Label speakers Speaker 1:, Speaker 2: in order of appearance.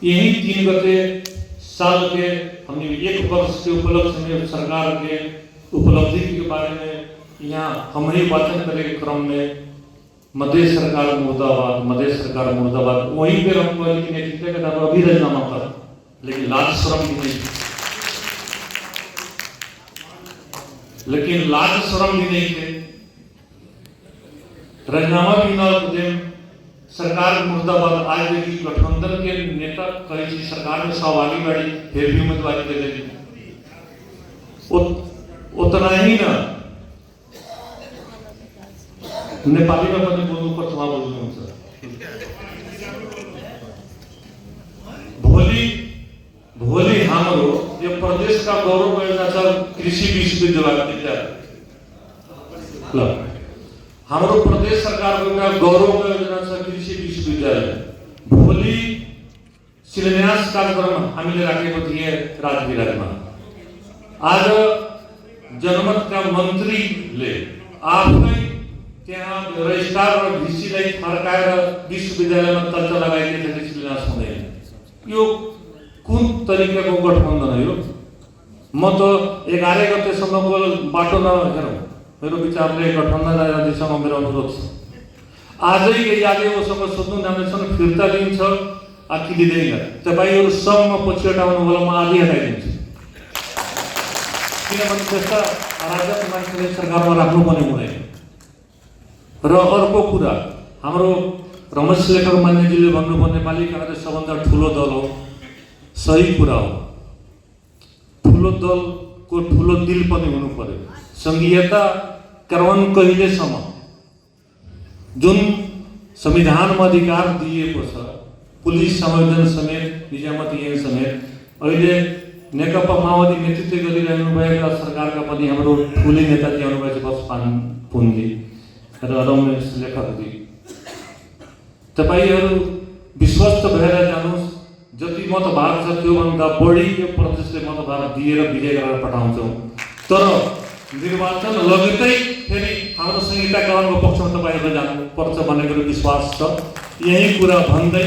Speaker 1: यही 3 गते साल के हमने 1 वर्ष के उपलक्ष्य में सरकार के उपलब्धि के बारे में यहाँ हम ही वाचन करे के क्रम में मधेश सरकार मुर्दाबाद, मधेश सरकार मुर्दाबाद, वहीं पे हम कहली कि नेतृत्व के नाम अभी राजीनामा कर, लेकिन लाज शर्म भी नहीं, लेकिन लाज शर्म भी नहीं थे, राजीनामा भी न दे, सरकार मुर्दाबाद आज देखिए गठबंधन के नेता कही सरकार में सहभागी बाड़ी फिर भी उम्मीदवारी दे देगी। उतना ही ना नेपाली में पनि बोल्नु पर्छ, वहाँ बोल्नुहुन्छ। भोलि हाम्रो यो प्रदेश का गौरव योजना छ कृषि विश्वविद्यालय। ल हाम्रो प्रदेश सरकार को गौरव योजना छ कृषि विश्वविद्यालय। भोलि शिलान्यास कार्यक्रम हामीले राखेको थिए राजविराजमा। आज जनमत का मन्त्रीले आफै त्यहाँ रजिस्ट्रार र भिसीलाई फर्काएर विश्वविद्यालयमा तल्चा लगाइदिएपछि शिलान्यास हुँदैन। यो कुन तरिकाको गठबन्धन हो यो? म त 11 गतेसम्मको बाटो नहेरौँ, मेरो विचारले गठबन्धन आदिसँग मेरो अनुरोध छ। आजै केही आदिसँग सोध्नु जानेछन् फिर्ता दिन्छ कि दिँदैन, तपाईहरु सबमा पछि हटाउनु होला, म आदि हटाइदिन्छु। किनभने त्यस्ता अराजक मान्छेले सरकारमा राख्नु पनि हुँदैन। र अर्को कुरा, हाम्रो रमेश लेखक मान्यजीले भन्नुभयो नेपाली कांग्रेस सबभन्दा ठुलो दल हो। सही कुरा हो, ठुलो दलको ठुलो दिल पनि हुनु पर्यो। संघीयता कार्यान्वयन कहिलेसम्म जुन संविधानमा अधिकार दिएको छ, पुलिस संयोजन समेत, निजामती ऐन समेत, अहिले नेकपा माओवादी नेतृत्व गरिरहनु भएका सरकारका पनि हाम्रो ठुली नेताजी आउनुभएछ, बसपान पुनजी र रमेश लेखकजी। तपाईहरु विश्वस्त भएर जानुहोस्, जति मतभार छ त्योभन्दा बढी यो प्रदेशले मतभार दिएर विजय गरेर पठाउँछौँ। तर निर्वाचन लगत्तै फेरि हाम्रो संहिता कानुनको पक्षमा तपाईहरु जानुपर्छ भन्ने कुरा विश्वास छ। यही कुरा भन्दै